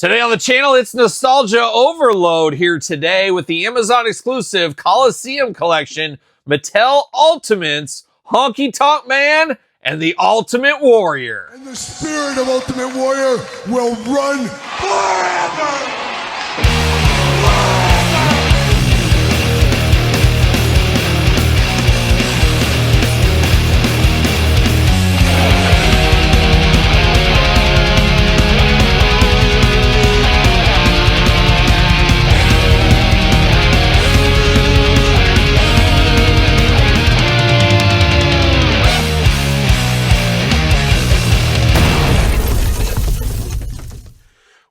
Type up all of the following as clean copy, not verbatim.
Today on the channel, it's nostalgia overload here today with the Amazon exclusive Coliseum collection, Mattel Ultimates, Honky Tonk Man, and the Ultimate Warrior. And the spirit of Ultimate Warrior will run forever!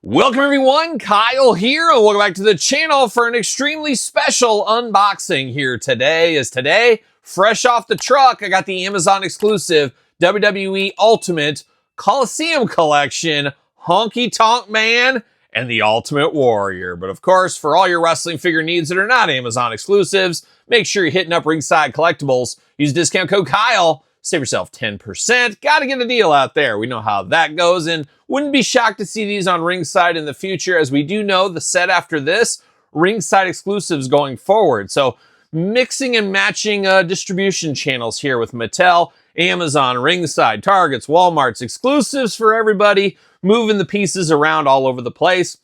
Welcome everyone, Kyle here, and welcome back to the channel for an extremely special unboxing here today. Fresh off the truck, I got the Amazon exclusive WWE Ultimate Coliseum collection, Honky Tonk Man, and the Ultimate Warrior. But of course, for all your wrestling figure needs that are not Amazon exclusives, make sure you're hitting up Ringside Collectibles. Use discount code Kyle. Save yourself 10%. Gotta get a deal out there. We know how that goes, and wouldn't be shocked to see these on Ringside in the future, as we do know the set after this, Ringside exclusives going forward. So mixing and matching distribution channels here with Mattel, Amazon, Ringside, Targets, Walmart's, exclusives for everybody, moving the pieces around all over the place.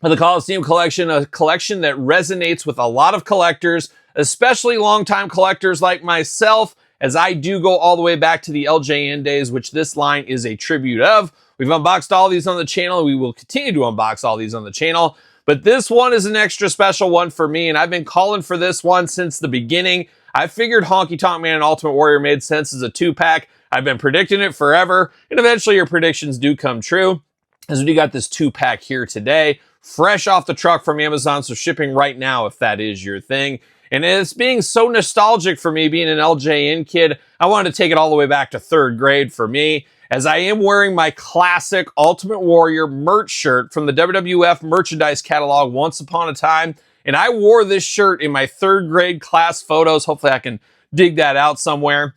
The Coliseum collection, a collection that resonates with a lot of collectors, especially longtime collectors like myself, as I do go all the way back to the LJN days, which this line is a tribute of. We've unboxed all these on the channel. We will continue to unbox all these on the channel. But this one is an extra special one for me, and I've been calling for this one since the beginning. I figured Honky Tonk Man and Ultimate Warrior made sense as a two-pack. I've been predicting it forever, and eventually your predictions do come true. As we do got this two-pack here today, fresh off the truck from Amazon, so shipping right now if that is your thing. And it's being so nostalgic for me, being an LJN kid, I wanted to take it all the way back to third grade for me, as I am wearing my classic Ultimate Warrior merch shirt from the WWF merchandise catalog Once Upon a Time. And I wore this shirt in my third grade class photos. Hopefully I can dig that out somewhere.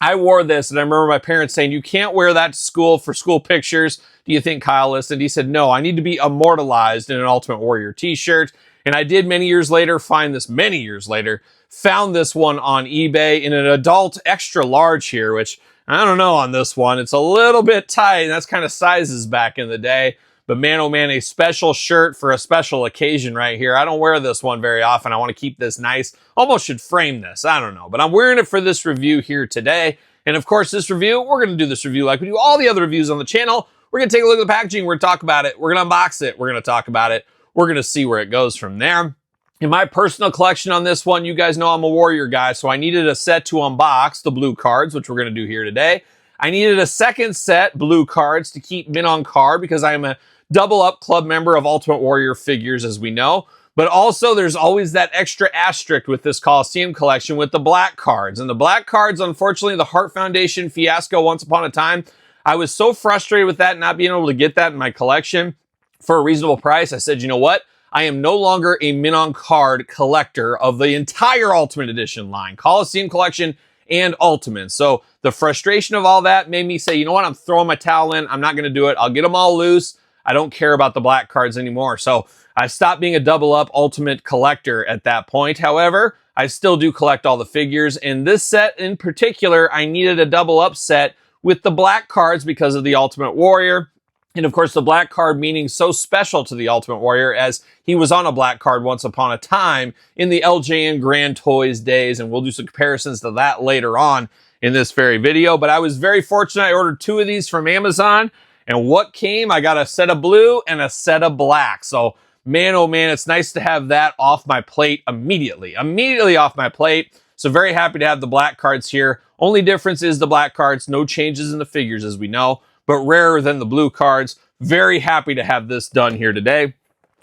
I wore this, and I remember my parents saying, "You can't wear that to school for school pictures. Do you think Kyle listened?" He said, "No, I need to be immortalized in an Ultimate Warrior t-shirt." And I did found this one on eBay in an adult extra large here, which I don't know on this one. It's a little bit tight, and that's kind of sizes back in the day. But man, oh man, a special shirt for a special occasion right here. I don't wear this one very often. I want to keep this nice. Almost should frame this. I don't know. But I'm wearing it for this review here today. And of course, this review, we're going to do this review like we do all the other reviews on the channel. We're going to take a look at the packaging. We're going to talk about it. We're going to unbox it. We're going to talk about it. We're going to see where it goes from there. In my personal collection on this one, you guys know I'm a Warrior guy, so I needed a set to unbox the blue cards, which we're going to do here today. I needed a second set blue cards to keep mint on card because I am a double up club member of Ultimate Warrior figures, as we know. But also there's always that extra asterisk with this Coliseum collection with the black cards. And the black cards, unfortunately, the Heart Foundation fiasco Once Upon a Time, I was so frustrated with that, not being able to get that in my collection for a reasonable price. I said, you know what? I am no longer a mint on card collector of the entire Ultimate Edition line, Coliseum collection and Ultimate. So the frustration of all that made me say, you know what? I'm throwing my towel in. I'm not going to do it. I'll get them all loose. I don't care about the black cards anymore. So I stopped being a double up Ultimate collector at that point. However, I still do collect all the figures. And this set in particular, I needed a double up set with the black cards because of the Ultimate Warrior. And of course, the black card meaning so special to the Ultimate Warrior, as he was on a black card once upon a time in the LJN Grand Toys days. And we'll do some comparisons to that later on in this very video. But I was very fortunate. I ordered two of these from Amazon. And what came? I got a set of blue and a set of black. So man, oh man, it's nice to have that off my plate immediately off my plate. So very happy to have the black cards here. Only difference is the black cards, no changes in the figures as we know, but rarer than the blue cards. Very happy to have this done here today.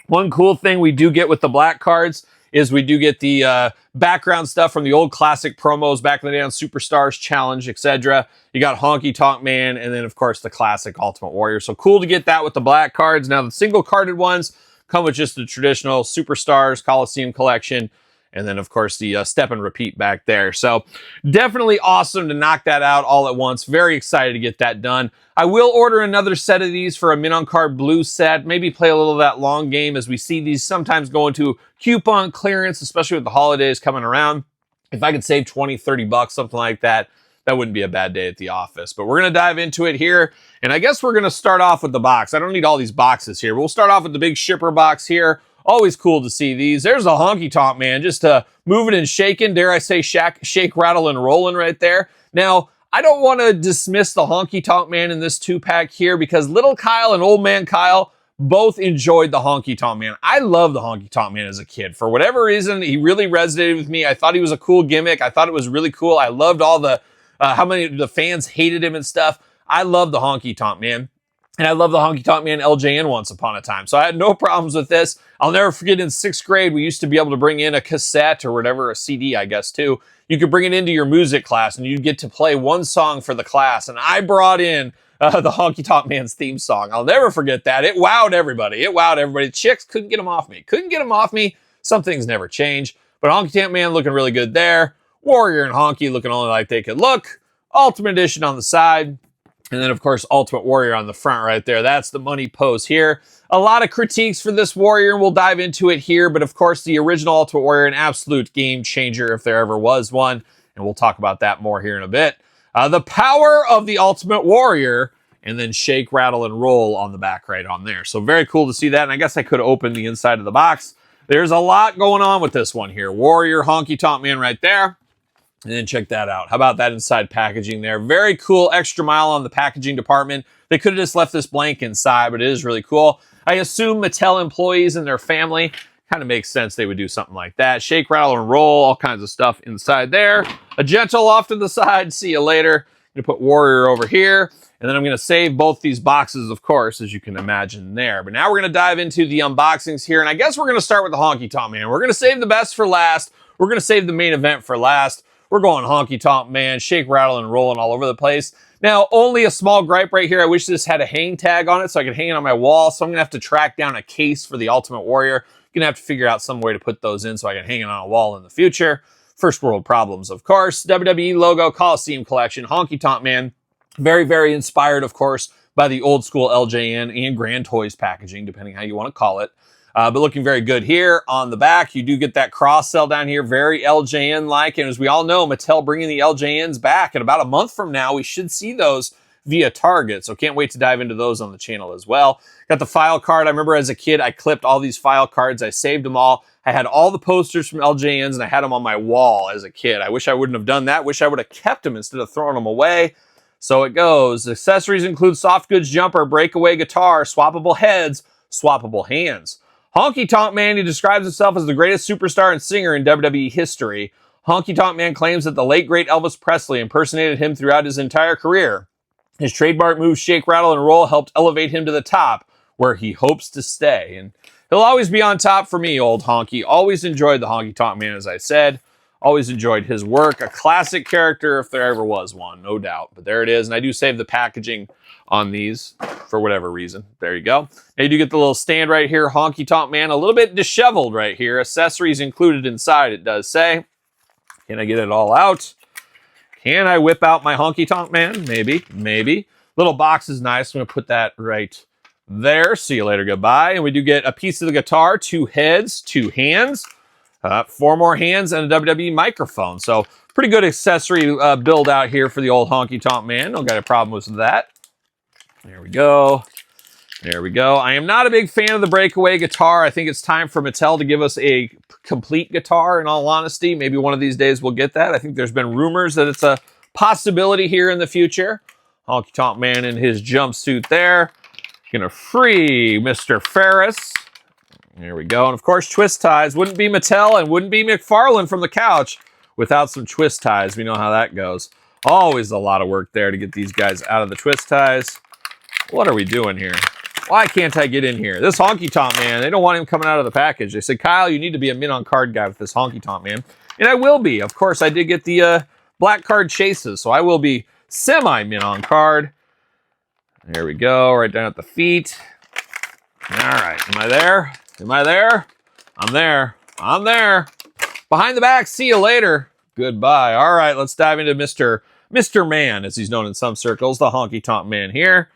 One cool thing we do get with the black cards is we do get the background stuff from the old classic promos back in the day on Superstars Challenge, etc. You got Honky Tonk Man, and then of course the classic Ultimate Warrior. So cool to get that with the black cards. Now the single carded ones come with just the traditional Superstars Coliseum collection And then, of course, the step and repeat back there. So definitely awesome to knock that out all at once. Very excited to get that done. I will order another set of these for a Mint on Card Blue set. Maybe play a little of that long game, as we see these sometimes go into coupon clearance, especially with the holidays coming around. If I could save 20, 30 bucks, something like that, that wouldn't be a bad day at the office. But we're going to dive into it here. And I guess we're going to start off with the box. I don't need all these boxes here, but we'll start off with the big shipper box here. Always cool to see these. There's a Honky Tonk Man, just moving and shaking. Dare I say shake, rattle, and rolling right there. Now, I don't want to dismiss the Honky Tonk Man in this 2-pack here, because Little Kyle and Old Man Kyle both enjoyed the Honky Tonk Man. I loved the Honky Tonk Man as a kid. For whatever reason, he really resonated with me. I thought he was a cool gimmick. I thought it was really cool. I loved all the how many of the fans hated him and stuff. I love the Honky Tonk Man. And I love the Honky Tonk Man LJN once upon a time. So I had no problems with this. I'll never forget, in 6th grade, we used to be able to bring in a cassette or whatever, a CD, I guess, too. You could bring it into your music class, and you'd get to play one song for the class. And I brought in the Honky Tonk Man's theme song. I'll never forget that. It wowed everybody. It wowed everybody. Chicks couldn't get him off me. Couldn't get him off me. Some things never change. But Honky Tonk Man looking really good there. Warrior and Honky looking only like they could look. Ultimate Edition on the side. And then, of course, Ultimate Warrior on the front right there. That's the money pose here. A lot of critiques for this Warrior, and we'll dive into it here. But, of course, the original Ultimate Warrior, an absolute game changer if there ever was one. And we'll talk about that more here in a bit. The power of the Ultimate Warrior, and then shake, rattle, and roll on the back right on there. So very cool to see that. And I guess I could open the inside of the box. There's a lot going on with this one here. Warrior, Honky Tonk Man right there. And then check that out. How about that inside packaging there? Very cool extra mile on the packaging department. They could have just left this blank inside, but it is really cool. I assume Mattel employees and their family, kind of makes sense they would do something like that. Shake, rattle, and roll, all kinds of stuff inside there. A gentle off to the side. See you later. I'm going to put Warrior over here. And then I'm going to save both these boxes, of course, as you can imagine there. But now we're going to dive into the unboxings here. And I guess we're going to start with the Honky Tonk Man. We're going to save the best for last. We're going to save the main event for last. We're going Honky Tonk Man, shake, rattle, and rolling all over the place. Now, only a small gripe right here. I wish this had a hang tag on it so I could hang it on my wall. So I'm going to have to track down a case for the Ultimate Warrior. Going to have to figure out some way to put those in so I can hang it on a wall in the future. First world problems, of course. WWE logo, Coliseum collection, Honky Tonk Man. Very, very inspired, of course, by the old school LJN and Grand Toys packaging, depending how you want to call it. But looking very good here on the back. You do get that cross sell down here, very LJN-like. And as we all know, Mattel bringing the LJNs back. In about a month from now, we should see those via Target. So can't wait to dive into those on the channel as well. Got the file card. I remember as a kid, I clipped all these file cards. I saved them all. I had all the posters from LJNs, and I had them on my wall as a kid. I wish I wouldn't have done that. Wish I would have kept them instead of throwing them away. So it goes. Accessories include soft goods jumper, breakaway guitar, swappable heads, swappable hands. Honky Tonk Man, he describes himself as the greatest superstar and singer in WWE history. Honky Tonk Man claims that the late great Elvis Presley impersonated him throughout his entire career. His trademark move, shake, rattle, and roll, helped elevate him to the top, where he hopes to stay. And he'll always be on top for me, old Honky. Always enjoyed the Honky Tonk Man, as I said. Always enjoyed his work. A classic character if there ever was one, no doubt. But there it is. And I do save the packaging on these for whatever reason. There you go. Now you do get the little stand right here. Honky Tonk Man, a little bit disheveled right here. Accessories included inside, it does say. Can I get it all out? Can I whip out my Honky Tonk Man? Maybe, maybe. Little box is nice. I'm going to put that right there. See you later. Goodbye. And we do get a piece of the guitar, 2 heads, 2 hands. 4 more hands and a WWE microphone. So pretty good accessory build out here for the old Honky Tonk Man. Don't got a problem with that. There we go. There we go. I am not a big fan of the breakaway guitar. I think it's time for Mattel to give us a complete guitar, in all honesty. Maybe one of these days we'll get that. I think there's been rumors that it's a possibility here in the future. Honky Tonk Man in his jumpsuit there. Gonna free Mr. Ferris. There we go. And of course, twist ties. Wouldn't be Mattel and wouldn't be McFarlane from the couch without some twist ties. We know how that goes. Always a lot of work there to get these guys out of the twist ties. What are we doing here? Why can't I get in here? This Honky Tonk Man, they don't want him coming out of the package. They said, Kyle, you need to be a Mint on Card guy with this Honky Tonk Man. And I will be. Of course, I did get the black card chases, so I will be semi-Mint on Card. There we go. Right down at the feet. All right. Am I there? Am I there? I'm there. I'm there. Behind the back, see you later. Goodbye. All right, let's dive into Mr. Man, as he's known in some circles, the Honky Tonk Man here.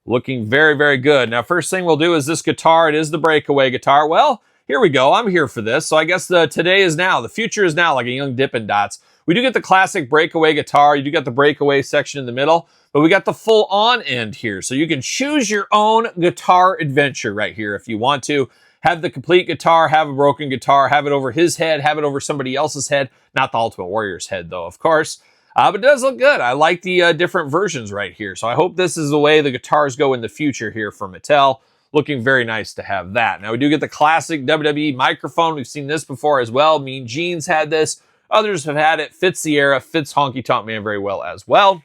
Looking very, very good. Now, first thing we'll do is this guitar. It is the breakaway guitar. Well, here we go. I'm here for this. So I guess the today is now. The future is now, like a young Dippin' Dots. We do get the classic breakaway guitar. You do get the breakaway section in the middle, but we got the full on end here. So you can choose your own guitar adventure right here if you want to. Have the complete guitar, have a broken guitar, have it over his head, have it over somebody else's head. Not the Ultimate Warrior's head, though, of course. But it does look good. I like the different versions right here. So I hope this is the way the guitars go in the future here for Mattel. Looking very nice to have that. Now, we do get the classic WWE microphone. We've seen this before as well. Mean Gene's had this. Others have had it. Fits the era. Fits Honky Tonk Man very well as well.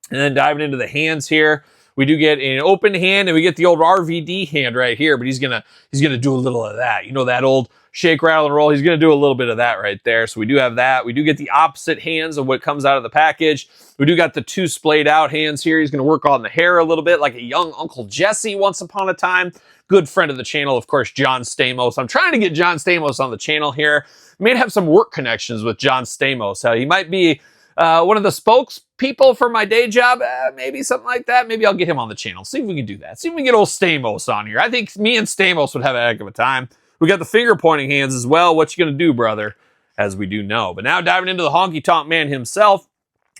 And then diving into the hands here. We do get an open hand, and we get the old RVD hand right here, but he's gonna do a little of that. You know, that old shake, rattle, and roll. He's gonna do a little bit of that right there. So we do have that. We do get the opposite hands of what comes out of the package. We do got the two splayed out hands here. He's gonna work on the hair a little bit, like a young Uncle Jesse once upon a time. Good friend of the channel, of course, John Stamos. I'm trying to get John Stamos on the channel here. May have some work connections with John Stamos. He might be one of the spokespeople for my day job, maybe something like that. Maybe I'll get him on the channel. See if we can do that. See if we can get old Stamos on here. I think me and Stamos would have a heck of a time. We got the finger pointing hands as well. What you gonna do, brother? As we do know. But now diving into the Honky Tonk Man himself,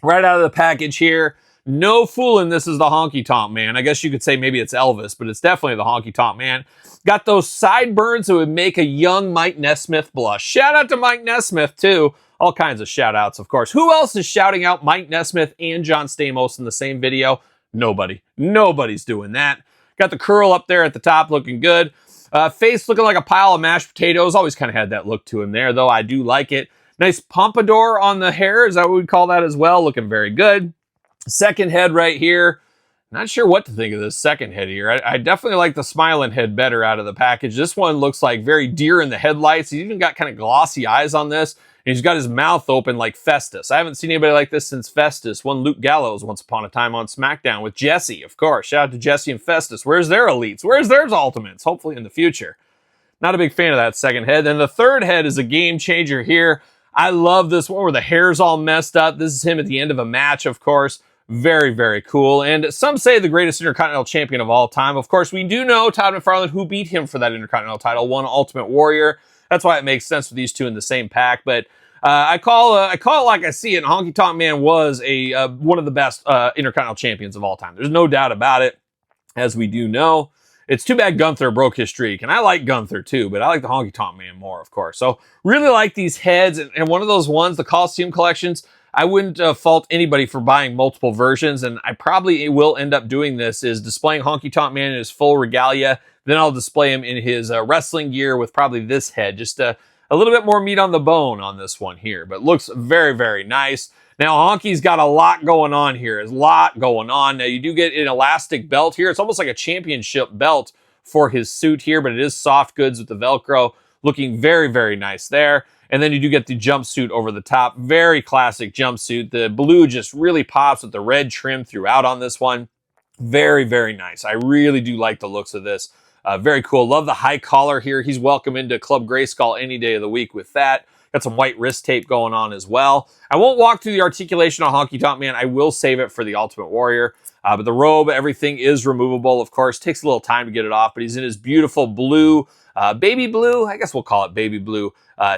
right out of the package here. No fooling, this is the Honky Tonk Man. I guess you could say maybe it's Elvis, but it's definitely the Honky Tonk Man. Got those sideburns that would make a young Mike Nesmith blush. Shout out to Mike Nesmith, too. All kinds of shout outs, of course. Who else is shouting out Mike Nesmith and John Stamos in the same video? Nobody. Nobody's doing that. Got the curl up there at the top looking good. Face looking like a pile of mashed potatoes. Always kind of had that look to him there, though. I do like it. Nice pompadour on the hair. Is that what we'd call that as well? Looking very good. Second head right here. Not sure what to think of this second head here. I definitely like the smiling head better out of the package. This one looks like very deer in the headlights. He's even got kind of glossy eyes on this. And he's got his mouth open like Festus. I haven't seen anybody like this since Festus. One Luke Gallows once upon a time on SmackDown with Jesse, of course. Shout out to Jesse and Festus. Where's their elites? Where's their ultimates? Hopefully in the future. Not a big fan of that second head. Then the third head is a game changer here. I love this one where the hair's all messed up. This is him at the end of a match, of course. Very, very cool. And some say the greatest Intercontinental Champion of all time. Of course, we do know Todd McFarlane, who beat him for that Intercontinental title, won Ultimate Warrior. That's why it makes sense for these two in the same pack. But I call it like I see it. Honky Tonk Man was one of the best Intercontinental Champions of all time. There's no doubt about it, as we do know. It's too bad Gunther broke his streak, and I like Gunther too, but I like the Honky Tonk Man more, of course. So really like these heads, and one of those ones, the Coliseum collections, I wouldn't fault anybody for buying multiple versions, and I probably will end up doing this, is displaying Honky Tonk Man in his full regalia, then I'll display him in his wrestling gear with probably this head, just a little bit more meat on the bone on this one here, but looks very, very nice. Now, Honky's got a lot going on here. There's a lot going on. Now, you do get an elastic belt here. It's almost like a championship belt for his suit here, but it is soft goods with the Velcro. Looking very, very nice there. And then you do get the jumpsuit over the top. Very classic jumpsuit. The blue just really pops with the red trim throughout on this one. Very, very nice. I really do like the looks of this. Very cool. Love the high collar here. He's welcome into Club Grayskull any day of the week with that. Got some white wrist tape going on as well. I won't walk through the articulation on Honky Tonk Man. I will save it for the Ultimate Warrior. But the robe, everything is removable, of course. Takes a little time to get it off, but he's in his beautiful blue, baby blue, I guess we'll call it baby blue,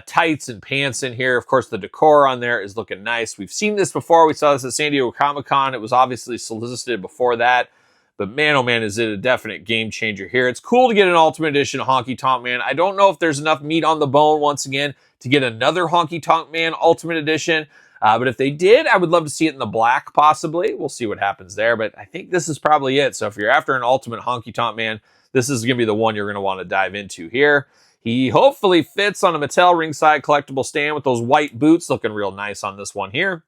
tights and pants in here. Of course, the decor on there is looking nice. We've seen this before. We saw this at San Diego Comic-Con. It was obviously solicited before that. But man, oh man, is it a definite game changer here. It's cool to get an Ultimate Edition of Honky Tonk Man. I don't know if there's enough meat on the bone, once again, to get another Honky Tonk Man Ultimate Edition. But if they did, I would love to see it in the black, possibly. We'll see what happens there. But I think this is probably it. So if you're after an Ultimate Honky Tonk Man, this is going to be the one you're going to want to dive into here. He hopefully fits on a Mattel ringside collectible stand with those white boots. Looking real nice on this one here.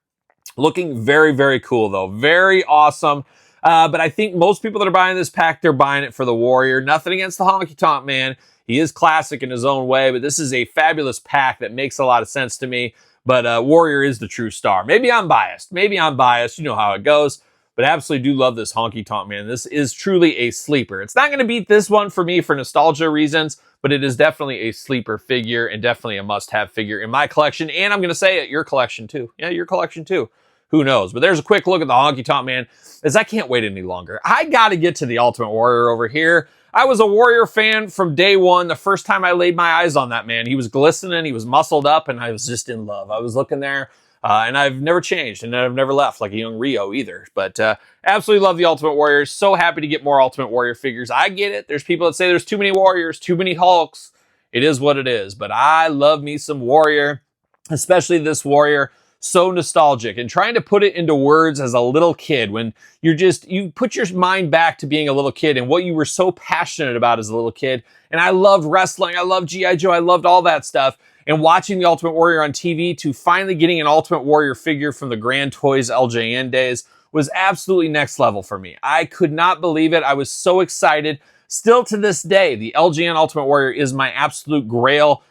Looking very, very cool, though. Very awesome. But I think most people that are buying this pack, they're buying it for the Warrior. Nothing against the Honky Tonk Man. He is classic in his own way, but this is a fabulous pack that makes a lot of sense to me. But Warrior is the true star. Maybe I'm biased. You know how it goes. But I absolutely do love this Honky Tonk Man. This is truly a sleeper. It's not going to beat this one for me for nostalgia reasons, but it is definitely a sleeper figure and definitely a must-have figure in my collection. And I'm going to say it, your collection too. Yeah, your collection too. Who knows? But there's a quick look at the Honky Tonk Man, as I can't wait any longer. I got to get to the Ultimate Warrior over here. I was a Warrior fan from day one. The first time I laid my eyes on that man, he was glistening, he was muscled up, and I was just in love. I was looking there, and I've never changed, and I've never left like a young Rio either. But absolutely love the Ultimate Warrior. So happy to get more Ultimate Warrior figures. I get it. There's people that say there's too many Warriors, too many Hulks. It is what it is. But I love me some Warrior, especially this Warrior. So nostalgic, and trying to put it into words as a little kid when you put your mind back to being a little kid and what you were so passionate about as a little kid. And I loved wrestling. I loved G.I. Joe. I loved all that stuff. And watching the Ultimate Warrior on TV to finally getting an Ultimate Warrior figure from the Grand Toys LJN days was absolutely next level for me. I could not believe it. I was so excited. Still to this day, the LJN Ultimate Warrior is my absolute grail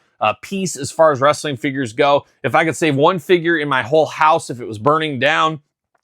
piece as far as wrestling figures go. If I could save one figure in my whole house, if it was burning down,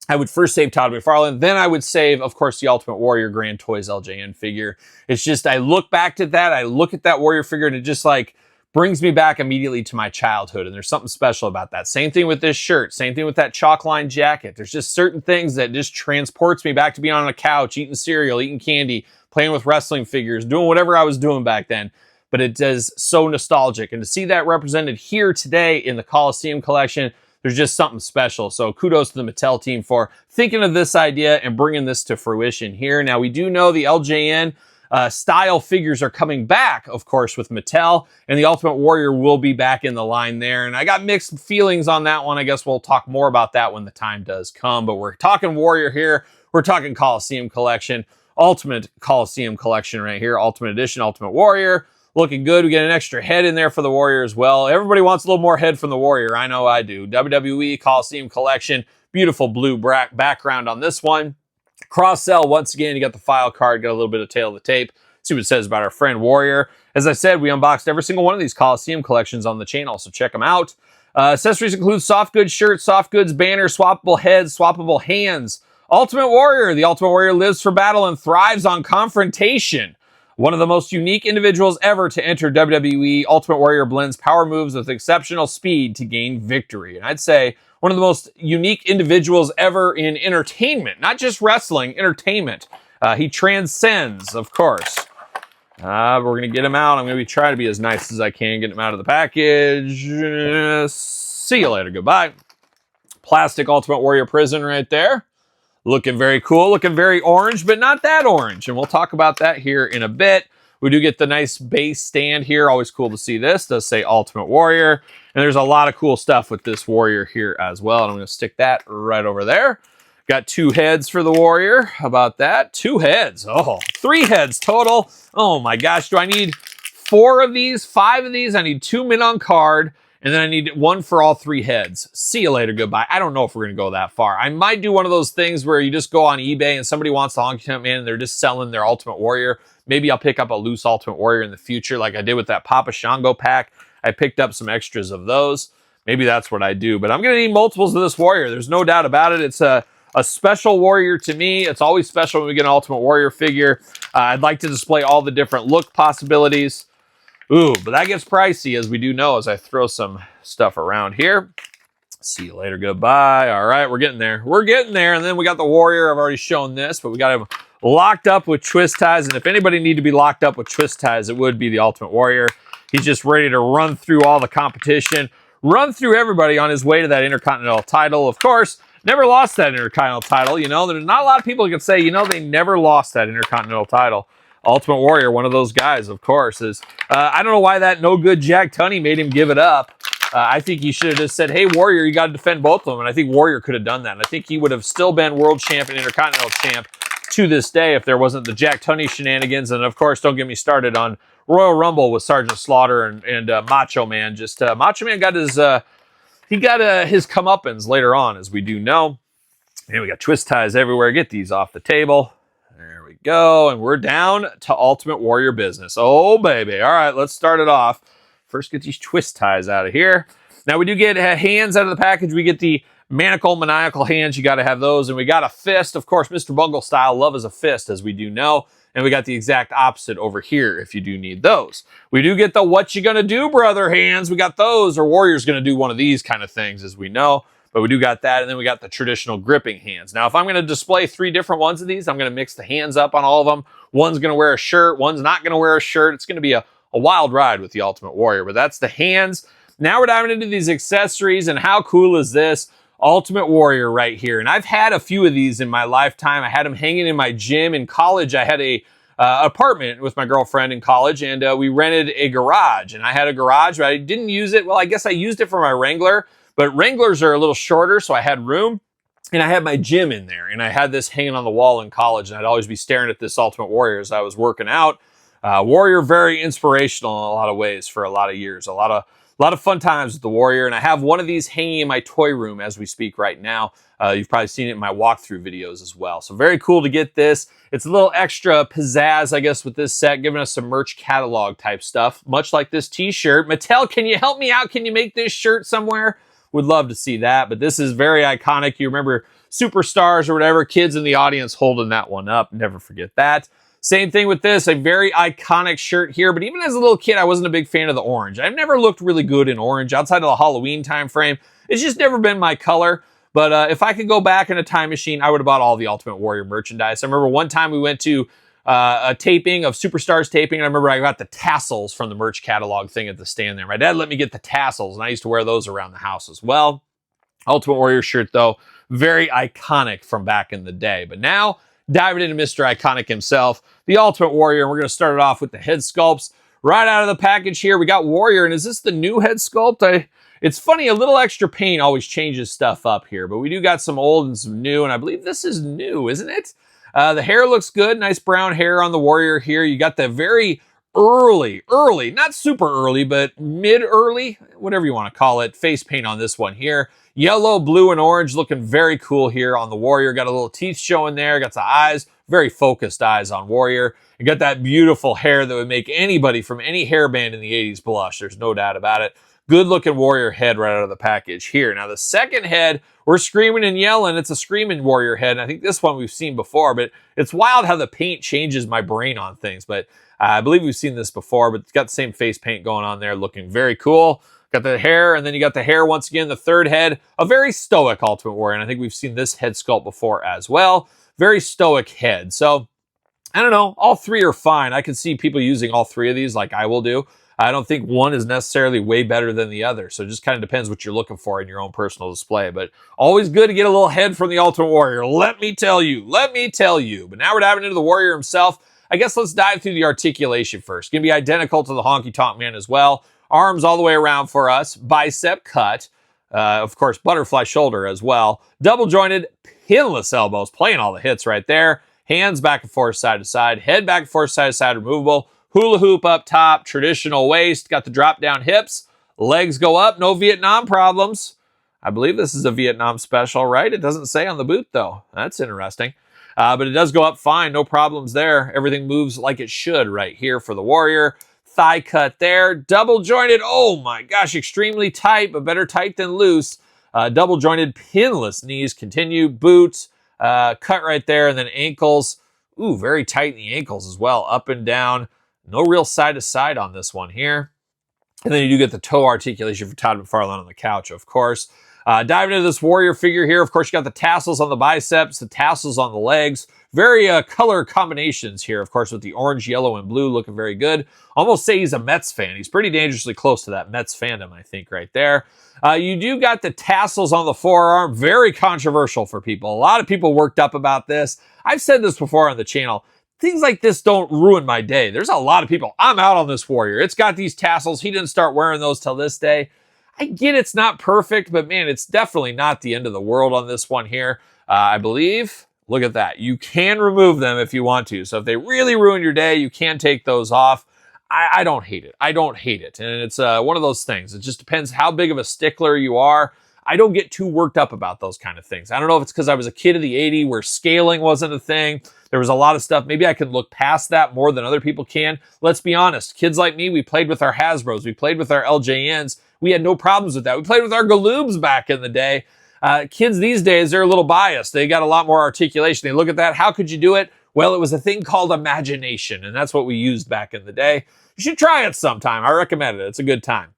I would first save Todd McFarlane. Then I would save, of course, the Ultimate Warrior Grand Toys LJN figure. It's just, I look back to that, I look at that Warrior figure, and it just like brings me back immediately to my childhood. And there's something special about that. Same thing with this shirt. Same thing with that chalk line jacket. There's just certain things that just transports me back to being on a couch, eating cereal, eating candy, playing with wrestling figures, doing whatever I was doing back then. But it is so nostalgic. And to see that represented here today in the Coliseum collection, there's just something special. So kudos to the Mattel team for thinking of this idea and bringing this to fruition here. Now, we do know the LJN style figures are coming back, of course, with Mattel, and the Ultimate Warrior will be back in the line there. And I got mixed feelings on that one. I guess we'll talk more about that when the time does come. But we're talking Warrior here. We're talking Coliseum collection, Ultimate Coliseum collection right here, Ultimate Edition, Ultimate Warrior. Looking good. We get an extra head in there for the Warrior as well. Everybody wants a little more head from the Warrior. I know I do. WWE Coliseum collection. Beautiful blue background on this one. Cross-sell, once again, you got the file card, got a little bit of tail of the tape. See what it says about our friend Warrior. As I said, we unboxed every single one of these Coliseum collections on the channel, so check them out. Accessories include soft goods shirts, soft goods banners, swappable heads, swappable hands. Ultimate Warrior. The Ultimate Warrior lives for battle and thrives on confrontation. One of the most unique individuals ever to enter WWE, Ultimate Warrior blends power moves with exceptional speed to gain victory. And I'd say one of the most unique individuals ever in entertainment, not just wrestling, entertainment. He transcends, of course. We're going to get him out. I'm going to be trying to be as nice as I can, get him out of the package. See you later. Goodbye. Plastic Ultimate Warrior prison right there. Looking very cool, looking very orange, but not that orange. And we'll talk about that here in a bit. We do get the nice base stand here. Always cool to see this. It does say Ultimate Warrior. And there's a lot of cool stuff with this Warrior here as well. And I'm going to stick that right over there. Got 2 heads for the Warrior. How about that? 2 heads. Oh, 3 heads total. Oh my gosh. Do I need 4 of these? 5 of these? I need 2 mint on card. And then I need 1 for all 3 heads. See you later, goodbye. I don't know if we're going to go that far. I might do one of those things where you just go on eBay and somebody wants the Honky Tonk Man and they're just selling their Ultimate Warrior. Maybe I'll pick up a loose Ultimate Warrior in the future like I did with that Papa Shango pack. I picked up some extras of those. Maybe that's what I do. But I'm going to need multiples of this Warrior. There's no doubt about it. It's a special Warrior to me. It's always special when we get an Ultimate Warrior figure. I'd like to display all the different look possibilities. Ooh, but that gets pricey, as we do know, as I throw some stuff around here. See you later, goodbye. All right, we're getting there. We're getting there. And then we got the Warrior. I've already shown this, but we got him locked up with twist ties. And if anybody need to be locked up with twist ties, it would be the Ultimate Warrior. He's just ready to run through all the competition, run through everybody on his way to that Intercontinental title. Of course, never lost that Intercontinental title. You know, there's not a lot of people who can say, you know, they never lost that Intercontinental title. Ultimate Warrior, one of those guys, of course, is, I don't know why that no good Jack Tunney made him give it up. I think he should have just said, hey, Warrior, you got to defend both of them. And I think Warrior could have done that. And I think he would have still been world champ and Intercontinental champ to this day if there wasn't the Jack Tunney shenanigans. And of course, don't get me started on Royal Rumble with Sergeant Slaughter and Macho Man. Just Macho Man got his comeuppance later on, as we do know. And we got twist ties everywhere. Get these off the table. There we go. And we're down to Ultimate Warrior business. Oh, baby. All right, let's start it off. First, get these twist ties out of here. Now, we do get hands out of the package. We get the maniacal hands. You got to have those. And we got a fist. Of course, Mr. Bungle style. Love is a fist, as we do know. And we got the exact opposite over here if you do need those. We do get the what you gonna do, brother hands. We got those, or Warrior's gonna do one of these kind of things, as we know. But we do got that, and then we got the traditional gripping hands. Now, if I'm gonna display 3 different ones of these, I'm gonna mix the hands up on all of them. One's gonna wear a shirt, one's not gonna wear a shirt. It's gonna be a wild ride with the Ultimate Warrior, but that's the hands. Now we're diving into these accessories, and how cool is this? Ultimate Warrior right here. And I've had a few of these in my lifetime. I had them hanging in my gym. In college, I had a apartment with my girlfriend in college, and we rented a garage. And I had a garage, but I didn't use it. Well, I guess I used it for my Wrangler, but Wranglers are a little shorter, so I had room. And I had my gym in there, and I had this hanging on the wall in college, and I'd always be staring at this Ultimate Warrior as I was working out. Warrior, very inspirational in a lot of ways for a lot of years. A lot of fun times with the Warrior, and I have one of these hanging in my toy room as we speak right now. You've probably seen it in my walkthrough videos as well. So very cool to get this. It's a little extra pizzazz, I guess, with this set, giving us some merch catalog type stuff, much like this t-shirt. Mattel, can you help me out? Can you make this shirt somewhere? Would love to see that, but this is very iconic. You remember Superstars or whatever, kids in the audience holding that one up. Never forget that. Same thing with this, a very iconic shirt here, but even as a little kid, I wasn't a big fan of the orange. I've never looked really good in orange outside of the Halloween time frame. It's just never been my color, but if I could go back in a time machine, I would have bought all the Ultimate Warrior merchandise. I remember one time we went to a taping of Superstars taping, and I remember I got the tassels from the merch catalog thing at the stand there. My dad let me get the tassels, and I used to wear those around the house as well. Ultimate Warrior shirt, though, very iconic from back in the day. But now, diving into Mr. Iconic himself, the Ultimate Warrior, and we're going to start it off with the head sculpts. Right out of the package here, we got Warrior, and is this the new head sculpt? It's funny, a little extra paint always changes stuff up here, but we do got some old and some new, and I believe this is new, isn't it? The hair looks good, nice brown hair on the Warrior here. You got the very early, not super early, but mid-early, whatever you want to call it, face paint on this one here. Yellow, blue, and orange looking very cool here on the Warrior. Got a little teeth showing there, got the eyes, very focused eyes on Warrior. You got that beautiful hair that would make anybody from any hair band in the 80s blush. There's no doubt about it. Good looking Warrior head right out of the package here. Now the second head, we're screaming and yelling. It's a screaming Warrior head. And I think this one we've seen before, but it's wild how the paint changes my brain on things. But I believe we've seen this before, but it's got the same face paint going on there, looking very cool. Got the hair, and then you got the hair once again, the third head, a very stoic Ultimate Warrior. And I think we've seen this head sculpt before as well. Very stoic head. So, I don't know, all 3 are fine. I can see people using all 3 of these like I will do. I don't think one is necessarily way better than the other. So it just kind of depends what you're looking for in your own personal display. But always good to get a little head from the Ultimate Warrior. Let me tell you. But now we're diving into the Warrior himself. I guess let's dive through the articulation first. Going to be identical to the Honky Tonk Man as well. Arms all the way around for us. Bicep cut. Of course, butterfly shoulder as well. Double jointed, pinless elbows. Playing all the hits right there. Hands back and forth, side to side. Head back and forth, side to side, removable. Hula hoop up top, traditional waist, got the drop down hips, legs go up, no Vietnam problems. I believe this is a Vietnam special, right? It doesn't say on the boot though. That's interesting. But it does go up fine, no problems there. Everything moves like it should right here for the Warrior. Thigh cut there, double jointed, oh my gosh, extremely tight, but better tight than loose. Double jointed, pinless knees continue, boots, cut right there, and then ankles. Ooh, very tight in the ankles as well, up and down. No real side to side on this one here. And then you do get the toe articulation for Todd McFarlane on the couch, of course. Diving into this Warrior figure here, of course, you got the tassels on the biceps, the tassels on the legs. Very color combinations here, of course, with the orange, yellow, and blue looking very good. Almost say he's a Mets fan. He's pretty dangerously close to that Mets fandom, I think, right there. You do got the tassels on the forearm. Very controversial for people. A lot of people worked up about this. I've said this before on the channel. Things like this don't ruin my day. There's a lot of people. I'm out on this Warrior. It's got these tassels. He didn't start wearing those till this day. I get it's not perfect, but man, it's definitely not the end of the world on this one here. I believe, look at that. You can remove them if you want to. So if they really ruin your day, you can take those off. I don't hate it. I don't hate it. And it's one of those things. It just depends how big of a stickler you are. I don't get too worked up about those kind of things. I don't know if it's because I was a kid of the 80s where scaling wasn't a thing. There was a lot of stuff. Maybe I can look past that more than other people can. Let's be honest. Kids like me, we played with our Hasbros. We played with our LJNs. We had no problems with that. We played with our Galoobs back in the day. Kids these days, they're a little biased. They got a lot more articulation. They look at that. How could you do it? Well, it was a thing called imagination, and that's what we used back in the day. You should try it sometime. I recommend it. It's a good time.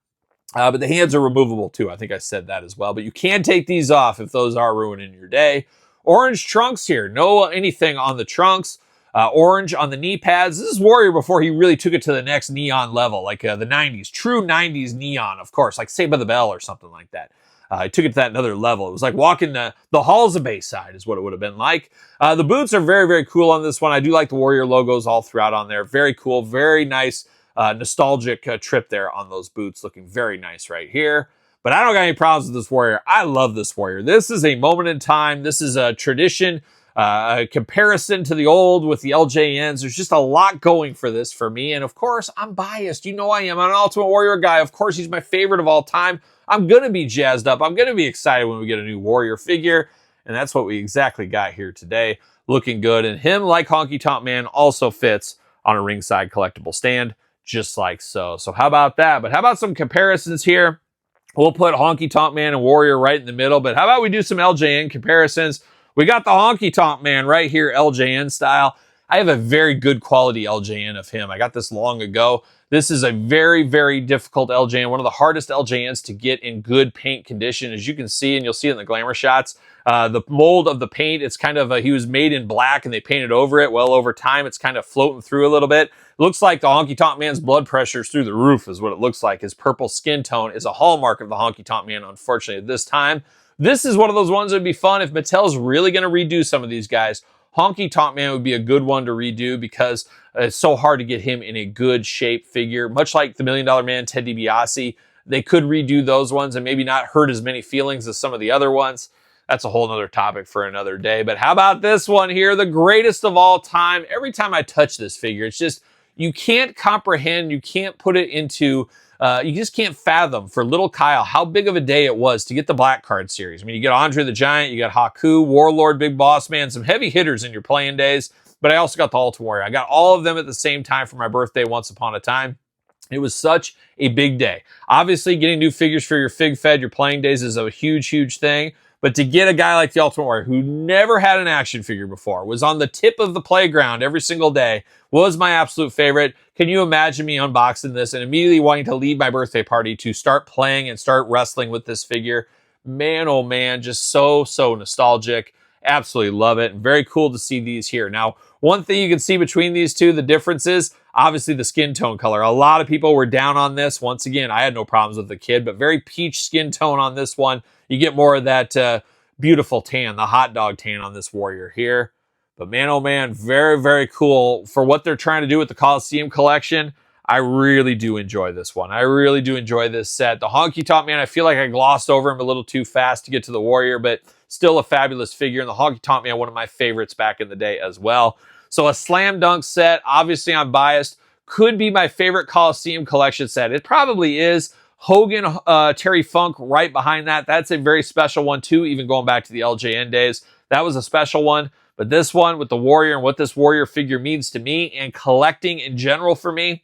But the hands are removable too. I think I said that as well. But you can take these off if those are ruining your day. Orange trunks here. No anything on the trunks. Orange on the knee pads. This is Warrior before he really took it to the next neon level, like the 90s. True 90s neon, of course, like Saved by the Bell or something like that. I took it to that another level. It was like walking the halls of Bayside is what it would have been like. The boots are very, very cool on this one. I do like the Warrior logos all throughout on there. Very cool, very nice, nostalgic trip there on those boots. Looking very nice right here. But I don't got any problems with this Warrior. I love this Warrior. This is a moment in time. This is a tradition, a comparison to the old with the LJNs. There's just a lot going for this for me. And of course, I'm biased. You know I am. I'm an Ultimate Warrior guy. Of course, he's my favorite of all time. I'm going to be jazzed up. I'm going to be excited when we get a new Warrior figure. And that's what we exactly got here today. Looking good. And him, like Honky Tonk Man, also fits on a ringside collectible stand, just like so. So how about that? But how about some comparisons here? We'll put Honky Tonk Man and Warrior right in the middle. But how about we do some LJN comparisons? We got the Honky Tonk Man right here, LJN style. I have a very good quality LJN of him. I got this long ago. This is a very, very difficult LJN, one of the hardest LJNs to get in good paint condition. As you can see, and you'll see it in the glamour shots, the mold of the paint, it's kind of, he was made in black and they painted over it. Well, over time, it's kind of floating through a little bit. It looks like the Honky Tonk Man's blood pressure is through the roof is what it looks like. His purple skin tone is a hallmark of the Honky Tonk Man, unfortunately, at this time. This is one of those ones that would be fun if Mattel's really going to redo some of these guys. Honky Tonk Man would be a good one to redo because it's so hard to get him in a good shape figure. Much like the $1 Million Man, Ted DiBiase, they could redo those ones and maybe not hurt as many feelings as some of the other ones. That's a whole other topic for another day. But how about this one here? The greatest of all time. Every time I touch this figure, it's just, you can't comprehend, you can't put it into... you just can't fathom for little Kyle how big of a day it was to get the Black Card series. I mean, you get Andre the Giant, you got Haku, Warlord, Big Boss Man, some heavy hitters in your playing days, but I also got the Ultimate Warrior. I got all of them at the same time for my birthday once upon a time. It was such a big day. Obviously, getting new figures for your Fig Fed, your playing days is a huge, huge thing. But to get a guy like the Ultimate Warrior who never had an action figure before, was on the tip of the playground every single day, was my absolute favorite. Can you imagine me unboxing this and immediately wanting to leave my birthday party to start playing and start wrestling with this figure? Man, oh man, just so, so nostalgic. Absolutely love it. And very cool to see these here. Now, one thing you can see between these two, the difference is obviously the skin tone color. A lot of people were down on this. Once again, I had no problems with the kid, but very peach skin tone on this one. You get more of that beautiful tan, the hot dog tan on this Warrior here. But man, oh man, very, very cool. For what they're trying to do with the Coliseum collection, I really do enjoy this one. I really do enjoy this set. The Honky Tonk Man, I feel like I glossed over him a little too fast to get to the Warrior, but still a fabulous figure. And the Honky Tonk Man, one of my favorites back in the day as well. So a slam dunk set. Obviously, I'm biased. Could be my favorite Coliseum collection set. It probably is. Hogan, Terry Funk right behind that. That's a very special one too, even going back to the LJN days. That was a special one. But this one with the Warrior and what this Warrior figure means to me and collecting in general for me,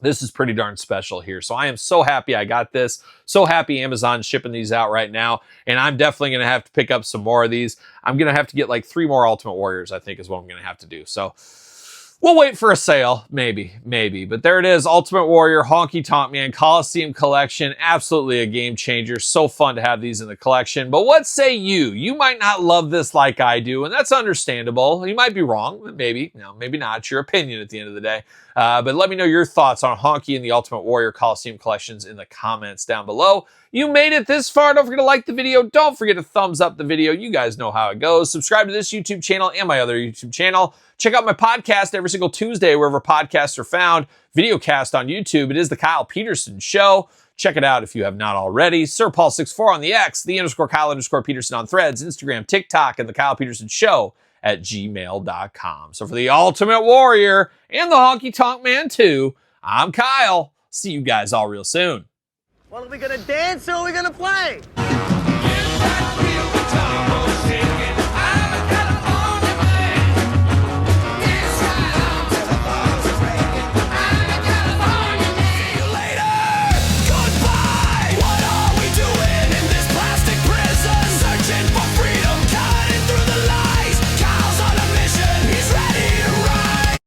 this is pretty darn special here. So I am so happy I got this. So happy Amazon's shipping these out right now. And I'm definitely going to have to pick up some more of these. I'm going to have to get like 3 more Ultimate Warriors, I think is what I'm going to have to do. So we'll wait for a sale. Maybe. But there it is. Ultimate Warrior, Honky Tonk Man, Coliseum collection. Absolutely a game changer. So fun to have these in the collection. But what say you? You might not love this like I do, and that's understandable. You might be wrong. Maybe. No, maybe not. It's your opinion at the end of the day. But let me know your thoughts on Honky and the Ultimate Warrior Coliseum collections in the comments down below. You made it this far. Don't forget to like the video. Don't forget to thumbs up the video. You guys know how it goes. Subscribe to this YouTube channel and my other YouTube channel. Check out my podcast every single Tuesday, wherever podcasts are found. Videocast on YouTube. It is The Kyle Peterson Show. Check it out if you have not already. SirPaul64 on the X, _Kyle_Peterson on Threads, Instagram, TikTok, and The Kyle Peterson Show at gmail.com. So for the Ultimate Warrior and the Honky Tonk Man 2, I'm Kyle. See you guys all real soon. Well, are we gonna dance or are we gonna play?